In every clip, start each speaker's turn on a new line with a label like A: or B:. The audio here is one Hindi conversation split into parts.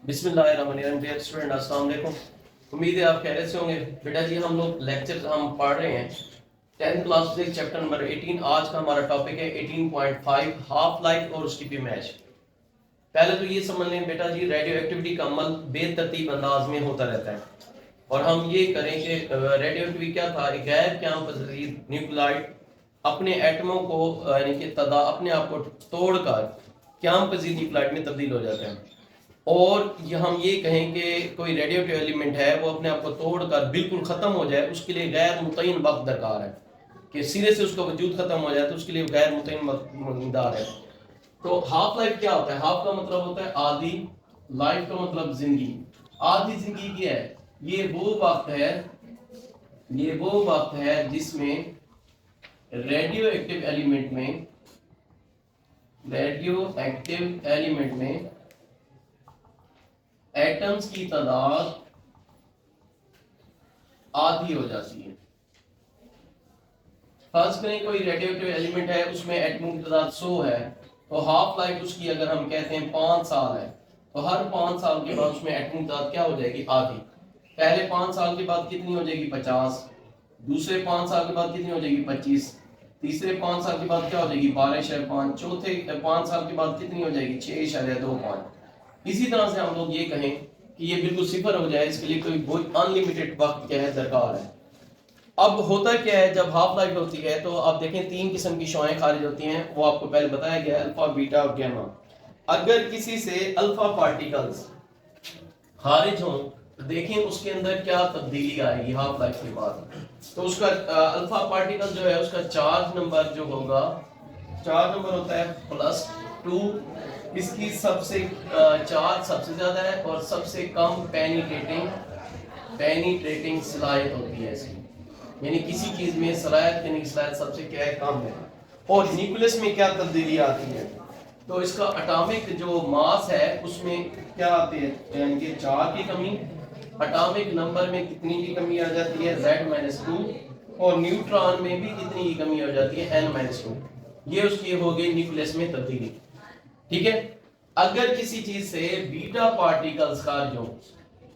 A: बिस्मिल्लाहिर्रहमानिर्रहीम। डियर स्टूडेंट, अस्सलाम वालेकुम। उम्मीद है आप खैरियत से होंगे। बेटा जी, हम लोग लेक्चर हम पढ़ रहे हैं 10th class physics chapter number 18। आज का हमारा टॉपिक है 18.5 हाफ लाइफ और उसकी भी मैच। पहले तो ये समझ लें बेटा जी, रेडियो एक्टिविटी का अमल बेतरतीब अंदाज में होता रहता है और हम ये करें कि रेडियो एक्टिविटी क्या था, एक गैर क्याम पज़ीर न्यूक्लियाइड अपने एटमों को यानी कि अपने आप को तोड़कर क्याम पज़ीर न्यूक्लियाइड में तब्दील हो जाते हैं। और ये हम ये कहें कि कोई रेडियोएक्टिव एलिमेंट है वो अपने आप को तोड़कर बिल्कुल ख़त्म हो जाए, उसके लिए गैर मुतय्यन वक्त दरकार है कि सिरे से उसका वजूद ख़त्म हो जाए, तो उसके लिए गैर मुतय्यन वक्त मकदार है। तो हाफ लाइफ क्या होता है? हाफ का मतलब होता है आधी, लाइफ का मतलब जिंदगी। आधी जिंदगी क्या है? ये वो वक्त है जिसमें रेडियो एक्टिव एलिमेंट में एटम्स की तादाद आधी हो जाती है। फर्ज करें कोई रेडियोएक्टिव एलिमेंट है, उसमें एटमों की तादाद 100 है, तो हाफ लाइफ उसकी अगर हम कहते हैं 5 साल है, तो हर 5 साल के बाद उसमें एटमों की तादाद क्या हो जाएगी? आधी। पहले 5 साल के बाद कितनी हो जाएगी? 50। दूसरे 5 साल के बाद कितनी हो जाएगी? 25। तीसरे 5 साल के बाद क्या हो जाएगी? 12.5। चौथे 5 साल के बाद कितनी हो जाएगी? 6.25। इसी तरह से हम लोग ये कहें कि ये बिल्कुल सिफर हो जाए, इसके लिए कोई अनलिमिटेड वक्त क्या है दरकार है। अब होता क्या है जब हाफ लाइफ होती है, तो आप देखें 3 किस्म की शुआएं खारिज होती हैं, वो आपको पहले बताया गया, अल्फा, बीटा और गामा। अगर किसी से अल्फा पार्टिकल्स खारिज हों तो देखें उसके अंदर क्या तब्दीली आएगी हाफ लाइफ के बाद। तो उसका अल्फा पार्टिकल जो है उसका चार्ज नंबर जो होगा, चार्ज नंबर होता है +2। इसकी सबसे चार्ज सबसे ज्यादा है और सबसे कम पेनिट्रेटिंग सलाहियत होती है इसकी, यानी किसी चीज में सलाहियत सबसे क्या है? कम है। और न्यूक्लियस में क्या तब्दीली आती है? तो इसका एटॉमिक जो मास है उसमें क्या आती है? यानी कि 4 की कमी। एटॉमिक नंबर में कितनी की कमी आ जाती है? Z-2। और न्यूट्रॉन में भी कितनी की कमी हो जाती है? N-2। ये उसकी हो गई न्यूक्लियस में तब्दीली। ठीक है। अगर किसी चीज से बीटा पार्टिकल्स खारिज हो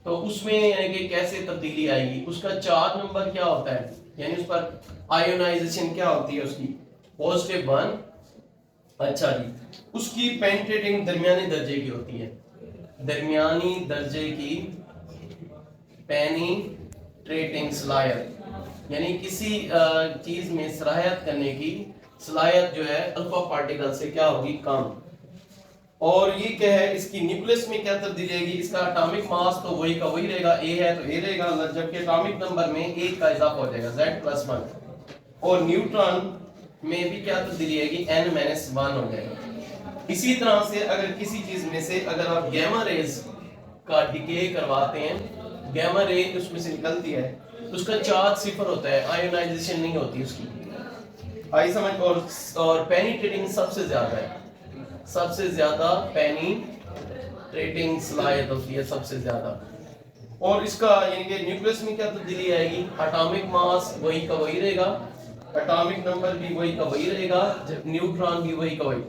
A: तो उसमें यानी कि कैसे तब्दीली आएगी? उसका चार्ज नंबर क्या होता है, यानी उस पर आयोनाइजेशन क्या होती है उसकी? +1। अच्छा जी, उसकी पेनिट्रेटिंग दरमियानी दर्जे की होती है, दरमियानी दर्जे की पेनिट्रेटिंग सलाहियत, यानी किसी चीज में सलाहियत करने की सलाहियत जो है अल्फा पार्टिकल से क्या होगी? कम। और ये क्या है? इसकी न्यूक्लियस में क्या तब्दीली आएगी? इसका एटॉमिक मास तो वही का वही रहेगा, A है तो A रहेगा, जबकि एटॉमिक नंबर में 1 का इजाफा हो जाएगा, Z+1। और न्यूट्रॉन में भी क्या तब्दीली आएगी? N-1 हो जाएगा। इसी तरह से अगर किसी चीज में से अगर आप गामा रेज का डिके करवाते हैं, गामा रे उसमें से निकलती है, तो उसका चार्ज 0 होता है, आयोनाइजेशन नहीं होती उसकी। आई समझ? और पेनिट्रेटिंग सबसे ज्यादा है, सबसे ज्यादा पेनिट्रेटिंग सलाहियत होती है सबसे ज्यादा। और इसका यानी कि न्यूक्लियस में क्या तब्दीली आएगी? एटॉमिक मास वही का वही रहेगा, एटॉमिक नंबर भी वही का वही रहेगा, न्यूट्रॉन भी वही का वही,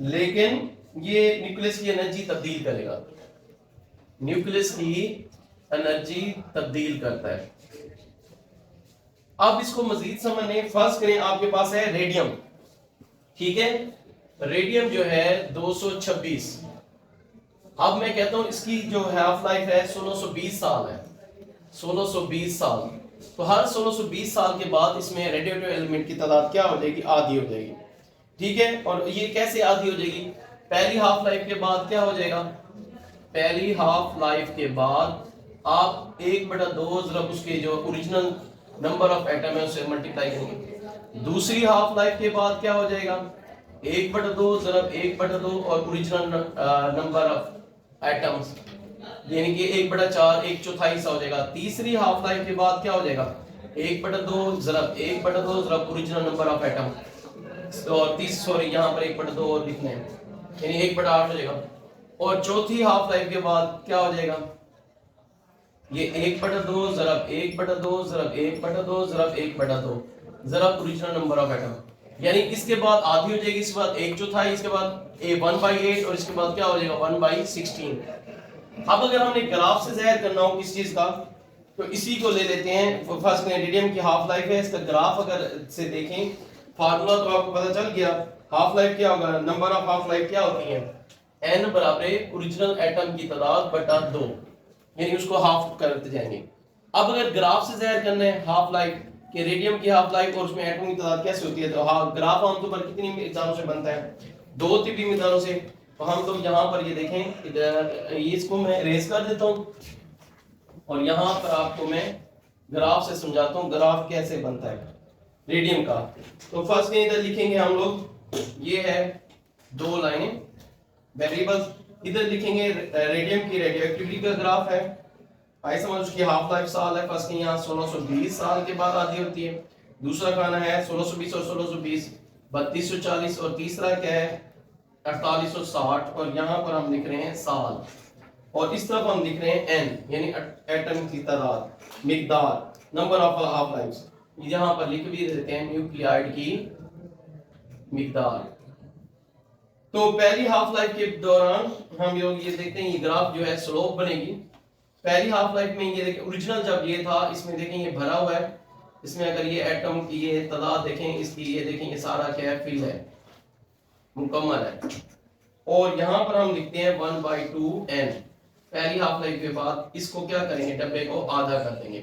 A: लेकिन ये न्यूक्लियस की एनर्जी तब्दील करेगा, न्यूक्लियस की एनर्जी तब्दील करता है। अब इसको मजीद समझने, फर्स्ट करें आपके पास है रेडियम। ठीक है, रेडियम जो है 226। अब मैं कहता हूं इसकी जो हाफ लाइफ है 1620 साल है, 1620 साल। तो हर 1620 साल के बाद इसमें रेडियोएक्टिव एलिमेंट की तादाद क्या हो जाएगी? आधी हो जाएगी। ठीक है, और ये कैसे आधी हो जाएगी? पहली हाफ लाइफ के बाद क्या हो जाएगा? पहली हाफ लाइफ के बाद आप 1/2 जरा उसके जो ओरिजिनल नंबर ऑफ एटम है उसे मल्टीप्लाई करेंगे। दूसरी हाफ लाइफ के बाद क्या हो जाएगा? 1/2 जरा 1/2 और ओरिजिनल नंबर ऑफ एटम्स, यानी कि 1/4, 1/4 सा हो जाएगा। तीसरी हाफ लाइफ के बाद क्या हो जाएगा? 1/2 जरा 1/2 जरा ओरिजिनल नंबर ऑफ एटम, और यहाँ पर 1/2 और लिखने हैं, यानी 1/8 हो जाएगा। और चौथी हाफ लाइफ के बाद क्या हो जाएगा? ये 1/2 जरा 1/2 जरा 1/2 जरा 1/2 जरा ओरिजिनल नंबर ऑफ एटम, यानी इसके बाद आधी हो जाएगी, इसके बाद 1/4, इसके बाद 1/8 और इसके बाद क्या हो जाएगा? 1/16। अब अगर हमने ग्राफ से ज़ाहिर करना हो किस चीज का, तो इसी को ले लेते हैं। फर्स्ट में रेडियम की हाफ लाइफ है, इसका ग्राफ अगर से देखें, फार्मूला तो आपको पता चल गया। हाफ लाइफ क्या होगा, नंबर ऑफ हाफ लाइफ क्या होती है, n बराबर ओरिजिनल एटम की तादाद बटा 2, यानी उसको हाफ करते जाएंगे। अब अगर ग्राफ से ज़ाहिर करना है हाफ लाइफ कि रेडियम की हाफ लाइफ और उसमें एटम की तादाद कैसे होती है, तो हाँ ग्राफ आमतौर पर कितनी मिकदारों से बनता है, 2 तिबी मिकदारों से। तो हम लोग यहाँ पर ये देखें, इधर इसको मैं इरेज कर देता हूँ और यहाँ पर आपको मैं ग्राफ से समझाता हूँ ग्राफ कैसे बनता है रेडियम का। तो फर्स्ट में इधर लिखेंगे हम लोग, ये है 2 लाइनें वेरिएबल्स, इधर लिखेंगे रेडियम की रेडियोएक्टिविटी का ग्राफ है, आई समझ उसकी हाफ लाइफ साल है। फर्स्ट के यहाँ 1620 साल के बाद आधी होती है, दूसरा खाना है 1620 और 1620 3240, और तीसरा क्या है 4860, और यहाँ पर हम लिख रहे हैं साल, और इस तरफ हम लिख रहे हैं n यानी एटम की तादाद, मिकदार, नंबर ऑफ हाफ लाइफ्स। यहाँ पर लिख भी देते हैं न्यूक्लियाइड की मिकदार। तो पहली हाफ लाइफ के दौरान हम लोग ये देखते हैं, ये ग्राफ जो है स्लोप बनेगी। पहली हाफ लाइफ में ये देखें, ओरिजिनल जब ये था, इसमें देखें ये भरा हुआ है, इसमें अगर ये एटम की ये तादाद देखें, इसकी ये देखें, ये सारा क्या है, फिल है, मुकम्मल है। और यहाँ पर हम लिखते हैं 1/2 n। पहली हाफ लाइफ के बाद इसको क्या करेंगे, डब्बे को आधा कर देंगे,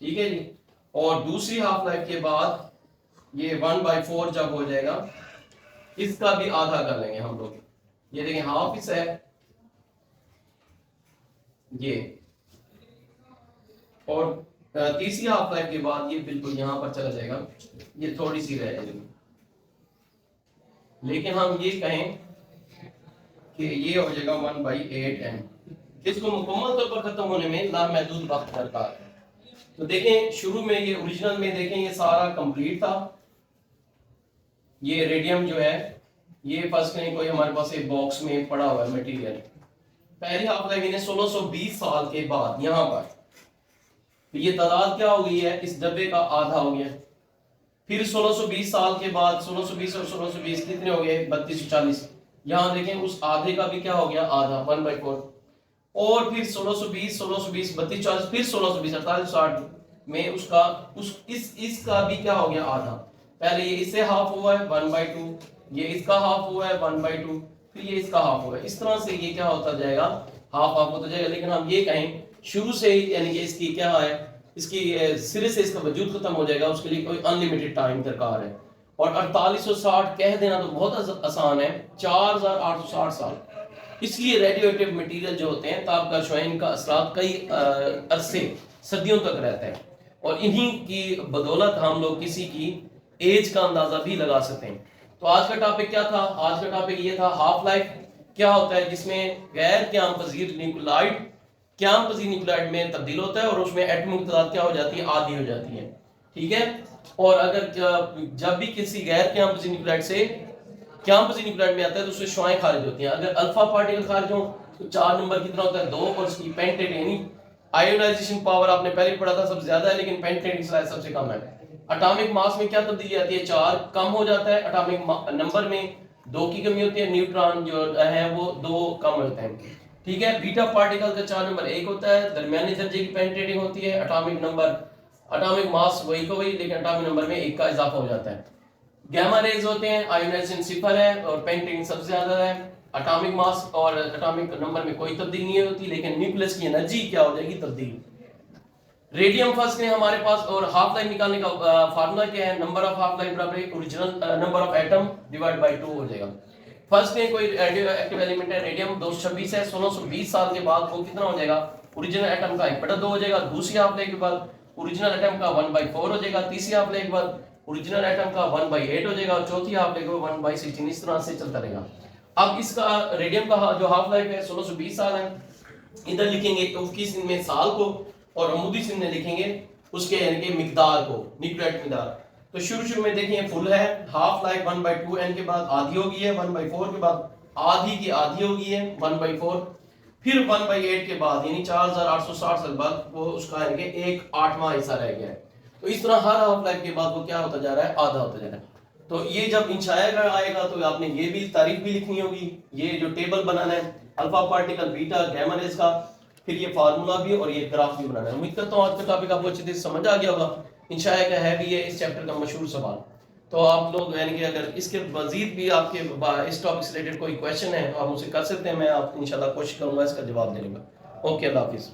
A: ठीक है जी। और दूसरी हाफ लाइफ के बाद ये 1/4 जब हो जाएगा, इसका भी आधा कर लेंगे हम लोग, ये देखें हाफ इस है ये, और तीसरी हाफ लाइफ के बाद ये बिल्कुल यहां पर चला जाएगा, ये थोड़ी सी रह जाएगी। लेकिन हम ये कहें कि ये हो जाएगा 1/8 n। इसको मुकम्मल तौर पर खत्म होने में लामहदूद वक्त दरकार है। तो देखें शुरू में ये ओरिजिनल में देखें ये सारा कंप्लीट था, ये रेडियम जो है ये फर्स्ट कहीं कोई हमारे पास एक बॉक्स में पड़ा हुआ है मटेरियल। पहली हाफ लाइफ इन्हें 1620 साल के बाद यहाँ पर तो ये तादाद क्या हो गई है, इस डब्बे का आधा हो गया। फिर 1620 साल के बाद 1620 और 1620 कितने हो गए, 3240। यहाँ देखें उस आधे का भी क्या हो गया, आधा 1/4। और फिर 1620 1620 3240, फिर 1620 4860 में उसका इसका भी क्या हो गया, आधा। पहले ये इससे हाफ हुआ है 1/2, ये इसका हाफ हुआ है 1/2, फिर ये इसका हाफ हुआ है। इस तरह से ये क्या होता जाएगा, हाफ हाफ होता जाएगा। लेकिन हम ये कहें शुरू से ही, यानी कि इसकी क्या है, इसकी सिरे से इसका वजूद खत्म हो जाएगा, उसके लिए कोई अनलिमिटेड टाइम दरकार है। और 4860 कह देना तो बहुत आसान है, 4860 साल। इसलिए रेडियोएक्टिव मटेरियल जो होते हैं ताबकाश है, इनका असरात कई अरसे सदियों तक रहता है, और इन्हीं की बदौलत हम लोग किसी की एज का अंदाजा भी लगा सकते हैं। तो आज का टॉपिक क्या था, आज का टॉपिक ये था हाफ लाइफ क्या होता है, जिसमें गैर क़याम पज़ीर न्यूक्लियाइड क़याम पज़ीर न्यूक्लियाइड में तब्दील होता है और उसमें एटमों की तादाद क्या हो जाती है, आधी हो जाती है, ठीक है। और अगर जब भी किसी गैर क़याम पज़ीर न्यूक्लियाइड से क़याम पज़ीर न्यूक्लियाइड में आता है तो उससे शुआएं खारिज होती हैं। अगर अल्फा पार्टिकल खारिज हो तो 4 नंबर कितना होता है, 2, और उसकी पेंटेट यानी आयोनाइजेशन पावर आपने पहले पढ़ा था सबसे ज्यादा है, लेकिन पेंटेटिंग साइज सबसे कम है। एटॉमिक मास में क्या तब्दीली आती है, 4 कम हो जाता है, एटॉमिक नंबर में 2 की कमी होती है, न्यूट्रॉन जो है वो 2 कम होते हैं, ठीक है। बीटा पार्टिकल का 4 नंबर 1 होता है, दरमियानी दर्जे की पेंटेटिंग होती है, एटॉमिक मास वही को वही, लेकिन एटॉमिक नंबर में 1 का इजाफा हो जाता है। गामा रेज होते हैं, आयोनाइजेशन 0 है और पेंटेटिंग सबसे ज्यादा है। एटॉमिक मास और एटॉमिक नंबर में कोई तब्दीली नहीं होती, लेकिन न्यूक्लियस की एनर्जी क्या हो जाएगी, तब्दील। रेडियम फर्स्ट में हमारे पास, और हाफ लाइफ निकालने का फार्मूला क्या है, नंबर ऑफ हाफ लाइफ बराबर original number of atom divide by 2 हो जाएगा। फर्स्ट में कोई रेडियो एक्टिव एलिमेंट है, रेडियम 226 है, 1620 साल के बाद वो कितना हो जाएगा, ओरिजिनल एटम का 1/2 हो जाएगा। दूसरी हाफ लाइफ के बाद ओरिजिनल एटम का 1/4 हो जाएगा। तीसरी हाफ लाइफ के बाद ओरिजिनल एटम का 1/8 हो जाएगा, और चौथी हाफ लाइफ का 1/16। इस तरह से चलता रहेगा। अब इसका रेडियम का जो हाफ लाइफ है 1620 साल है, इधर लिखेंगे उफकी सिंध में साल को, और अमूदी सिंध में लिखेंगे उसके यानी कि मिकदार को, न्यूक्लियाइड मिकदार। तो शुरू में देखिए फुल है, हाफ लाइफ 1/2 n के बाद आधी हो गई है, 1/4 के बाद आधी की आधी हो गई है 1/4, फिर 1/8 के बाद यानी 4860 साल बाद वो उसका यानी कि 1/8वां हिस्सा रह गया है। तो इस तरह हर हाफ लाइफ के बाद वो क्या होता जा रहा है, आधा होता जा रहा है। तो ये जब इंशाया का आएगा तो आपने ये भी तारीफ भी लिखनी होगी, ये जो टेबल बनाना है alpha particle beta gamma rays का, फिर ये फार्मूला भी और ये ग्राफ भी बनाना है। उम्मीद करता हूँ आज का टॉपिक आपको अच्छी तरह समझ आ गया होगा। इंशाया का है भी ये इस चैप्टर का मशहूर सवाल। तो आप लोग यानी कि अगर इसके मजीद भी आपके इस टॉपिक से रिलेटेड कोई क्वेश्चन है तो आप मुझसे कर सकते हैं, मैं आप इंशाल्लाह कोशिश करूंगा इसका जवाब देने का। ओके, अल्लाह हाफिज़।